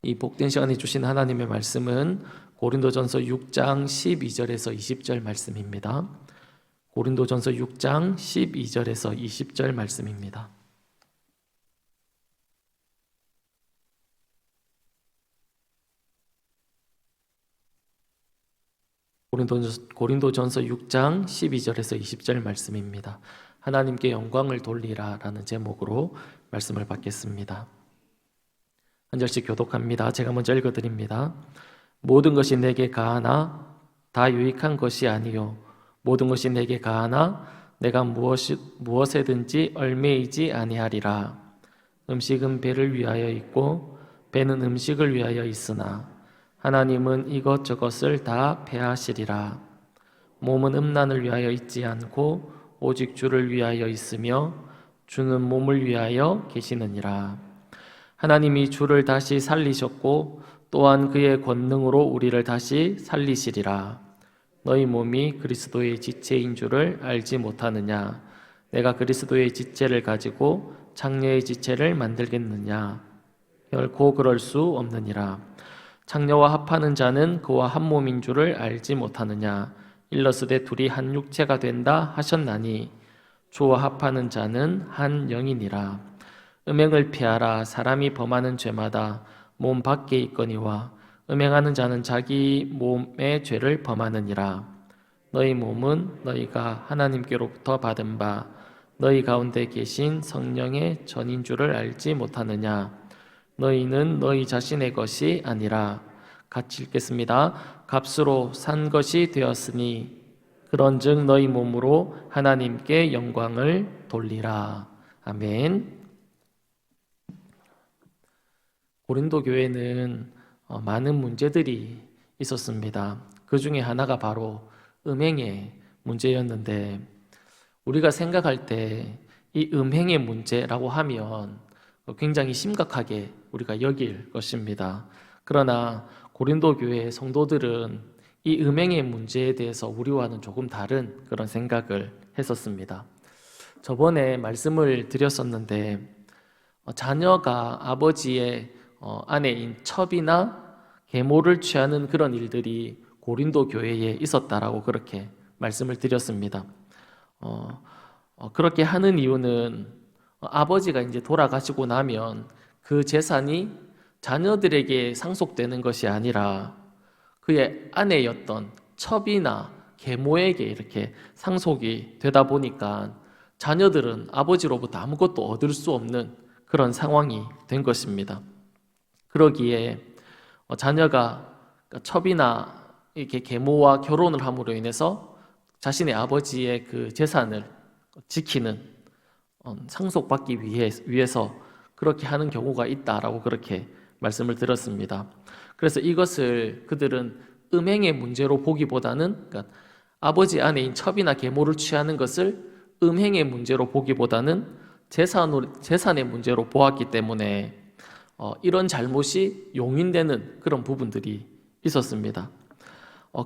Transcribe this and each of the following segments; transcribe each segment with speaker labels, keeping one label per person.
Speaker 1: 이 복된 시간에 주신 하나님의 말씀은 고린도전서 6장 12절에서 20절 말씀입니다. 고린도전서 6장 12절에서 20절 말씀입니다. 고린도전서 6장 12절에서 20절 말씀입니다. 하나님께 영광을 돌리라 라는 제목으로 말씀을 받겠습니다. 한 절씩 교독합니다. 제가 먼저 읽어드립니다. 모든 것이 내게 가하나 다 유익한 것이 아니요 모든 것이 내게 가하나 내가 무엇에든지 얽매이지 아니하리라. 음식은 배를 위하여 있고 배는 음식을 위하여 있으나 하나님은 이것저것을 다 배하시리라. 몸은 음란을 위하여 있지 않고 오직 주를 위하여 있으며 주는 몸을 위하여 계시느니라. 하나님이 주를 다시 살리셨고 또한 그의 권능으로 우리를 다시 살리시리라. 너희 몸이 그리스도의 지체인 줄을 알지 못하느냐? 내가 그리스도의 지체를 가지고 장녀의 지체를 만들겠느냐? 결코 그럴 수 없느니라. 장녀와 합하는 자는 그와 한 몸인 줄을 알지 못하느냐? 일러스되 둘이 한 육체가 된다 하셨나니 주와 합하는 자는 한 영이니라. 음행을 피하라. 사람이 범하는 죄마다 몸 밖에 있거니와 음행하는 자는 자기 몸의 죄를 범하느니라. 너희 몸은 너희가 하나님께로부터 받은 바 너희 가운데 계신 성령의 전인 줄을 알지 못하느냐. 너희는 너희 자신의 것이 아니라 같이 읽겠습니다. 값으로 산 것이 되었으니 그런즉 너희 몸으로 하나님께 영광을 돌리라. 아멘. 고린도 교회는 많은 문제들이 있었습니다. 그 중에 하나가 바로 음행의 문제였는데 우리가 생각할 때 이 음행의 문제라고 하면 굉장히 심각하게 우리가 여길 것입니다. 그러나 고린도 교회의 성도들은 이 음행의 문제에 대해서 우리와는 조금 다른 그런 생각을 했었습니다. 저번에 말씀을 드렸었는데 자녀가 아버지의 아내인 첩이나 계모를 취하는 그런 일들이 고린도 교회에 있었다라고 그렇게 말씀을 드렸습니다. 그렇게 하는 이유는 아버지가 이제 돌아가시고 나면 그 재산이 자녀들에게 상속되는 것이 아니라 그의 아내였던 첩이나 계모에게 이렇게 상속이 되다 보니까 자녀들은 아버지로부터 아무것도 얻을 수 없는 그런 상황이 된 것입니다. 그러기에 자녀가 첩이나 이렇게 계모와 결혼을 함으로 인해서 자신의 아버지의 그 재산을 지키는 상속받기 위해서 그렇게 하는 경우가 있다라고 그렇게 말씀을 드렸습니다. 그래서 이것을 그들은 음행의 문제로 보기보다는 그러니까 아버지 아내인 첩이나 계모를 취하는 것을 음행의 문제로 보기보다는 재산의 문제로 보았기 때문에 이런 잘못이 용인되는 그런 부분들이 있었습니다.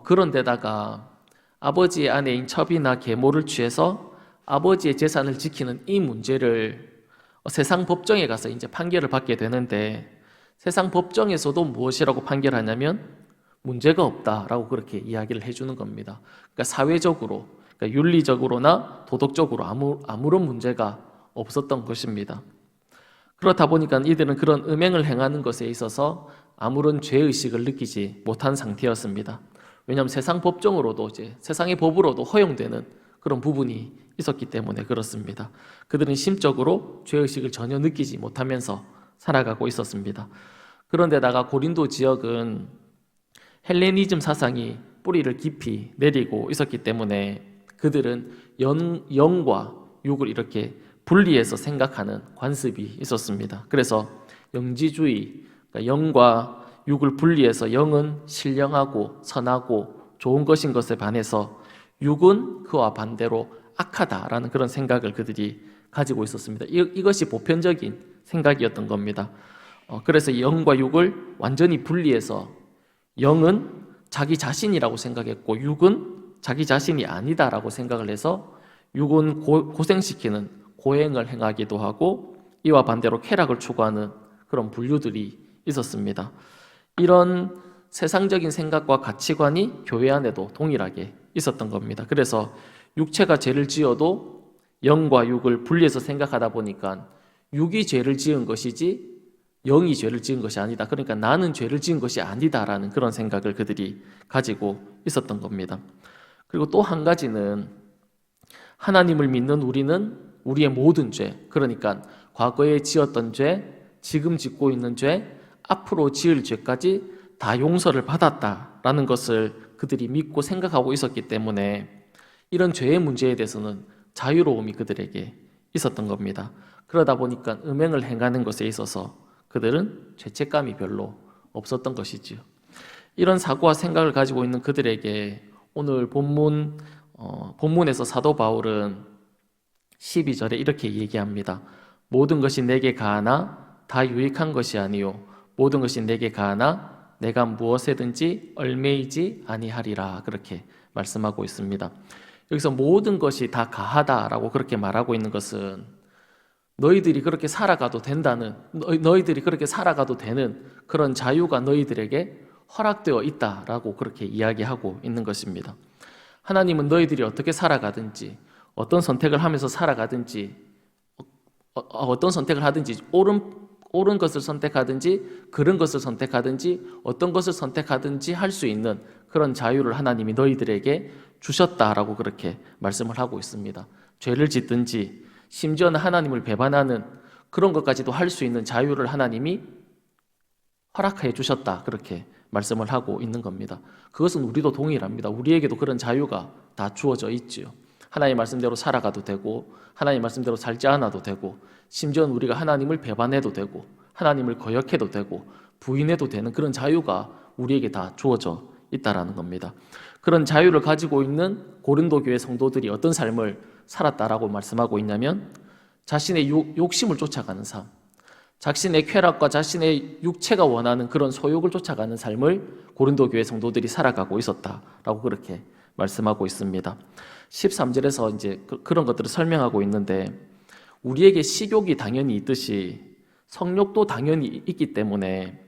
Speaker 1: 그런데다가 아버지의 아내인 첩이나 계모를 취해서 아버지의 재산을 지키는 이 문제를 세상 법정에 가서 이제 판결을 받게 되는데 세상 법정에서도 무엇이라고 판결하냐면 문제가 없다라고 그렇게 이야기를 해주는 겁니다. 그러니까 사회적으로, 그러니까 윤리적으로나 도덕적으로 아무런 문제가 없었던 것입니다. 그렇다 보니까 이들은 그런 음행을 행하는 것에 있어서 아무런 죄의식을 느끼지 못한 상태였습니다. 왜냐하면 세상 법정으로도 이제 세상의 법으로도 허용되는 그런 부분이 있었기 때문에 그렇습니다. 그들은 심적으로 죄의식을 전혀 느끼지 못하면서 살아가고 있었습니다. 그런데다가 고린도 지역은 헬레니즘 사상이 뿌리를 깊이 내리고 있었기 때문에 그들은 영과 육을 이렇게 분리해서 생각하는 관습이 있었습니다. 그래서 영지주의, 그러니까 영과 육을 분리해서 영은 신령하고 선하고 좋은 것인 것에 반해서 육은 그와 반대로 악하다라는 그런 생각을 그들이 가지고 있었습니다. 이것이 보편적인 생각이었던 겁니다. 그래서 영과 육을 완전히 분리해서 영은 자기 자신이라고 생각했고 육은 자기 자신이 아니다라고 생각을 해서 육은 고생시키는 고행을 행하기도 하고 이와 반대로 쾌락을 추구하는 그런 분류들이 있었습니다. 이런 세상적인 생각과 가치관이 교회 안에도 동일하게 있었던 겁니다. 그래서 육체가 죄를 지어도 영과 육을 분리해서 생각하다 보니까 육이 죄를 지은 것이지 영이 죄를 지은 것이 아니다. 그러니까 나는 죄를 지은 것이 아니다라는 그런 생각을 그들이 가지고 있었던 겁니다. 그리고 또 한 가지는 하나님을 믿는 우리는 우리의 모든 죄, 그러니까 과거에 지었던 죄, 지금 짓고 있는 죄, 앞으로 지을 죄까지 다 용서를 받았다라는 것을 그들이 믿고 생각하고 있었기 때문에 이런 죄의 문제에 대해서는 자유로움이 그들에게 있었던 겁니다. 그러다 보니까 음행을 행하는 것에 있어서 그들은 죄책감이 별로 없었던 것이지요. 이런 사고와 생각을 가지고 있는 그들에게 오늘 본문에서 사도 바울은 12절에 이렇게 얘기합니다. 모든 것이 내게 가하나 다 유익한 것이 아니요 모든 것이 내게 가하나 내가 무엇에든지 얽매이지 아니하리라 그렇게 말씀하고 있습니다. 여기서 모든 것이 다 가하다라고 그렇게 말하고 있는 것은 너희들이 그렇게 살아가도 된다는, 너희들이 그렇게 살아가도 되는 그런 자유가 너희들에게 허락되어 있다라고 그렇게 이야기하고 있는 것입니다. 하나님은 너희들이 어떻게 살아가든지 어떤 선택을 하면서 살아가든지 어떤 선택을 하든지 옳은 것을 선택하든지 그른 것을 선택하든지 어떤 것을 선택하든지 할 수 있는 그런 자유를 하나님이 너희들에게 주셨다라고 그렇게 말씀을 하고 있습니다. 죄를 짓든지 심지어는 하나님을 배반하는 그런 것까지도 할 수 있는 자유를 하나님이 허락해 주셨다 그렇게 말씀을 하고 있는 겁니다. 그것은 우리도 동일합니다. 우리에게도 그런 자유가 다 주어져 있지요. 하나님 말씀대로 살아가도 되고 하나님 말씀대로 살지 않아도 되고 심지어는 우리가 하나님을 배반해도 되고 하나님을 거역해도 되고 부인해도 되는 그런 자유가 우리에게 다 주어져 있다라는 겁니다. 그런 자유를 가지고 있는 고린도 교회 성도들이 어떤 삶을 살았다라고 말씀하고 있냐면 자신의 욕심을 쫓아가는 삶, 자신의 쾌락과 자신의 육체가 원하는 그런 소욕을 쫓아가는 삶을 고린도 교회 성도들이 살아가고 있었다라고 그렇게 말씀하고 있습니다. 13절에서 이제 그런 것들을 설명하고 있는데 우리에게 식욕이 당연히 있듯이 성욕도 당연히 있기 때문에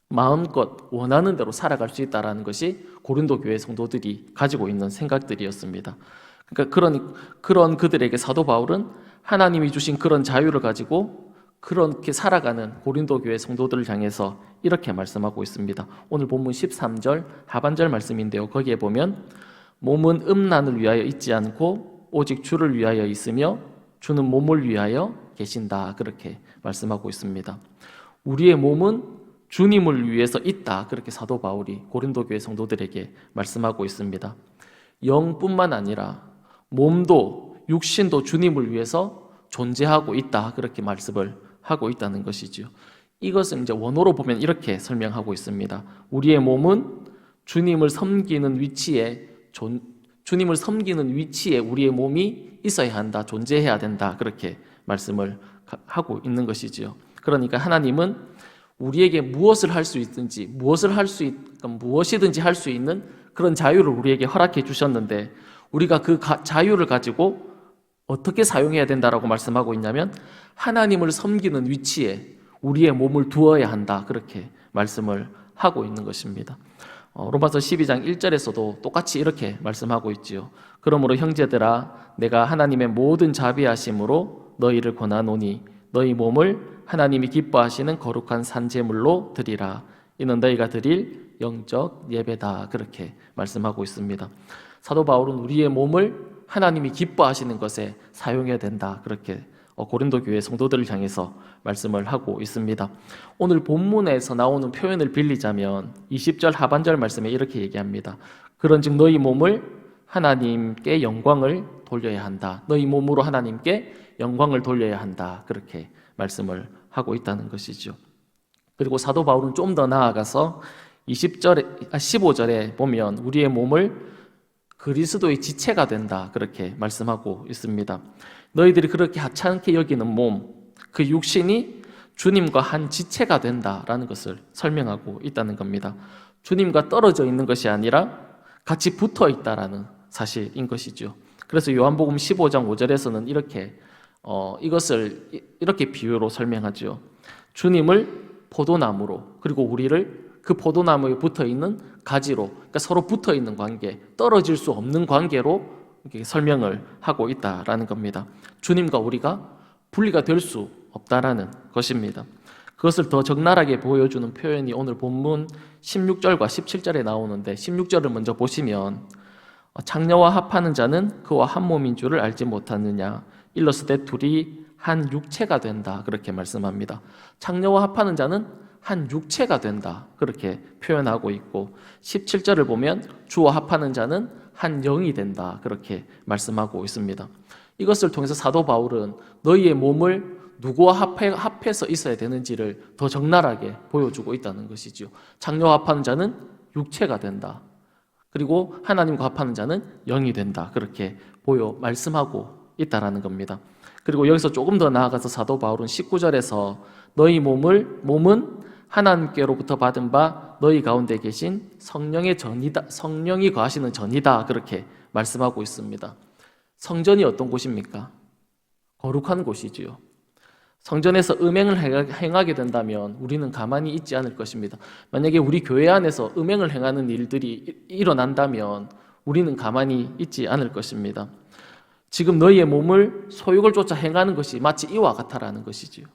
Speaker 1: 마음껏 원하는 대로 살아갈 수 있다는 것이 고린도 교회 성도들이 가지고 있는 생각들이었습니다. 그러니까 그런 그들에게 사도 바울은 하나님이 주신 그런 자유를 가지고 그렇게 살아가는 고린도 교회 성도들을 향해서 이렇게 말씀하고 있습니다. 오늘 본문 13절 하반절 말씀인데요. 거기에 보면 몸은 음란을 위하여 있지 않고 오직 주를 위하여 있으며 주는 몸을 위하여 계신다 그렇게 말씀하고 있습니다. 우리의 몸은 주님을 위해서 있다 그렇게 사도 바울이 고린도 교회 성도들에게 말씀하고 있습니다. 영뿐만 아니라 몸도 육신도 주님을 위해서 존재하고 있다 그렇게 말씀을 하고 있다는 것이지요. 이것은 이제 원어로 보면 이렇게 설명하고 있습니다. 우리의 몸은 주님을 섬기는 위치에 우리의 몸이 있어야 한다, 존재해야 된다 그렇게 말씀을 하고 있는 것이지요. 그러니까 하나님은 우리에게 무엇을 할 수 있든지 무엇이든지 할 수 있는 그런 자유를 우리에게 허락해 주셨는데 우리가 그 자유를 가지고 어떻게 사용해야 된다라고 말씀하고 있냐면 하나님을 섬기는 위치에 우리의 몸을 두어야 한다 그렇게 말씀을 하고 있는 것입니다. 로마서 12장 1절에서도 똑같이 이렇게 말씀하고 있지요. 그러므로 형제들아 내가 하나님의 모든 자비하심으로 너희를 권하노니 너희 몸을 하나님이 기뻐하시는 거룩한 산제물로 드리라. 이는 너희가 드릴 영적 예배다 그렇게 말씀하고 있습니다. 사도 바울은 우리의 몸을 하나님이 기뻐하시는 것에 사용해야 된다 그렇게 고린도 교회 성도들을 향해서 말씀을 하고 있습니다. 오늘 본문에서 나오는 표현을 빌리자면 20절 하반절 말씀에 이렇게 얘기합니다. 그런즉 너희 몸을 하나님께 영광을 돌려야 한다. 너희 몸으로 하나님께 영광을 돌려야 한다. 그렇게 말씀을 하고 있다는 것이죠. 그리고 사도 바울은 좀 더 나아가서 15절에 보면 우리의 몸을 그리스도의 지체가 된다 그렇게 말씀하고 있습니다. 너희들이 그렇게 하찮게 여기는 몸, 그 육신이 주님과 한 지체가 된다라는 것을 설명하고 있다는 겁니다. 주님과 떨어져 있는 것이 아니라 같이 붙어 있다라는 사실인 것이죠. 그래서 요한복음 15장 5절에서는 이것을 이렇게 비유로 설명하죠. 주님을 포도나무로, 그리고 우리를 그 포도나무에 붙어있는 가지로, 그러니까 서로 붙어있는 관계, 떨어질 수 없는 관계로 이렇게 설명을 하고 있다라는 겁니다. 주님과 우리가 분리가 될 수 없다라는 것입니다. 그것을 더 적나라하게 보여주는 표현이 오늘 본문 16절과 17절에 나오는데, 16절을 먼저 보시면 창녀와 합하는 자는 그와 한 몸인 줄을 알지 못하느냐, 일러스되 둘이 한 육체가 된다, 그렇게 말씀합니다. 창녀와 합하는 자는 한 육체가 된다, 그렇게 표현하고 있고, 17절을 보면 주와 합하는 자는 한 영이 된다, 그렇게 말씀하고 있습니다. 이것을 통해서 사도 바울은 너희의 몸을 누구와 합해서 있어야 되는지를 더 적나라하게 보여주고 있다는 것이지요. 창녀와 합하는 자는 육체가 된다, 그리고 하나님과 합하는 자는 영이 된다, 그렇게 말씀하고 있다라는 겁니다. 그리고 여기서 조금 더 나아가서 사도 바울은 19절에서 너희 몸은 하나님께로부터 받은 바 너희 가운데 계신 성령의 전이다, 성령이 거하시는 전이다, 그렇게 말씀하고 있습니다. 성전이 어떤 곳입니까? 거룩한 곳이지요. 성전에서 음행을 행하게 된다면 우리는 가만히 있지 않을 것입니다. 만약에 우리 교회 안에서 음행을 행하는 일들이 일어난다면 우리는 가만히 있지 않을 것입니다. 지금 너희의 몸을 소욕을 쫓아 행하는 것이 마치 이와 같다라는 것이지요.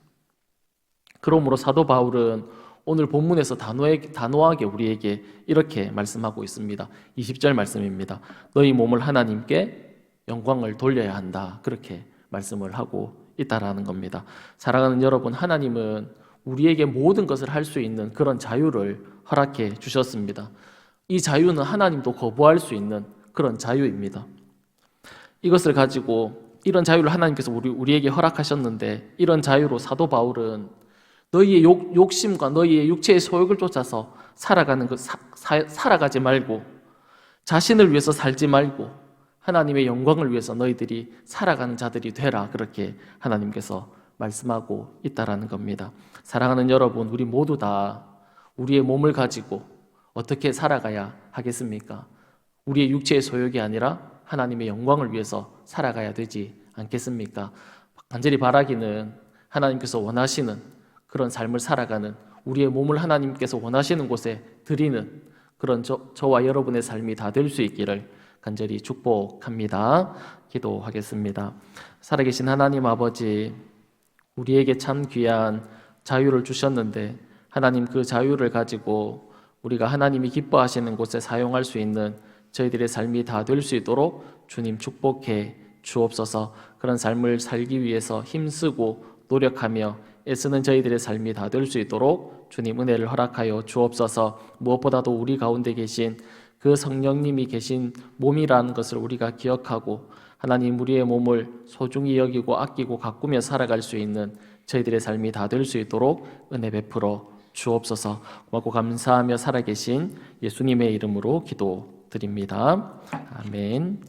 Speaker 1: 그러므로 사도 바울은 오늘 본문에서 단호하게 우리에게 이렇게 말씀하고 있습니다. 20절 말씀입니다. 너희 몸을 하나님께 영광을 돌려야 한다, 그렇게 말씀을 하고 있다라는 겁니다. 사랑하는 여러분, 하나님은 우리에게 모든 것을 할 수 있는 그런 자유를 허락해 주셨습니다. 이 자유는 하나님도 거부할 수 있는 그런 자유입니다. 이것을 가지고, 이런 자유를 하나님께서 우리에게 허락하셨는데, 이런 자유로 사도 바울은 너희의 욕심과 너희의 육체의 소욕을 쫓아서 살아가지 말고, 자신을 위해서 살지 말고 하나님의 영광을 위해서 너희들이 살아가는 자들이 되라, 그렇게 하나님께서 말씀하고 있다라는 겁니다. 사랑하는 여러분, 우리 모두 다 우리의 몸을 가지고 어떻게 살아가야 하겠습니까? 우리의 육체의 소욕이 아니라 하나님의 영광을 위해서 살아가야 되지 않겠습니까? 간절히 바라기는 하나님께서 원하시는 그런 삶을 살아가는, 우리의 몸을 하나님께서 원하시는 곳에 드리는 그런 저와 여러분의 삶이 다 될 수 있기를 간절히 축복합니다. 기도하겠습니다. 살아계신 하나님 아버지, 우리에게 참 귀한 자유를 주셨는데, 하나님 그 자유를 가지고 우리가 하나님이 기뻐하시는 곳에 사용할 수 있는 저희들의 삶이 다 될 수 있도록 주님 축복해 주옵소서. 그런 삶을 살기 위해서 힘쓰고 노력하며 애쓰는 저희들의 삶이 다 될 수 있도록 주님 은혜를 허락하여 주옵소서. 무엇보다도 우리 가운데 계신 그 성령님이 계신 몸이라는 것을 우리가 기억하고, 하나님 우리의 몸을 소중히 여기고 아끼고 가꾸며 살아갈 수 있는 저희들의 삶이 다 될 수 있도록 은혜 베풀어 주옵소서. 고맙고 감사하며 살아계신 예수님의 이름으로 기도드립니다. 아멘.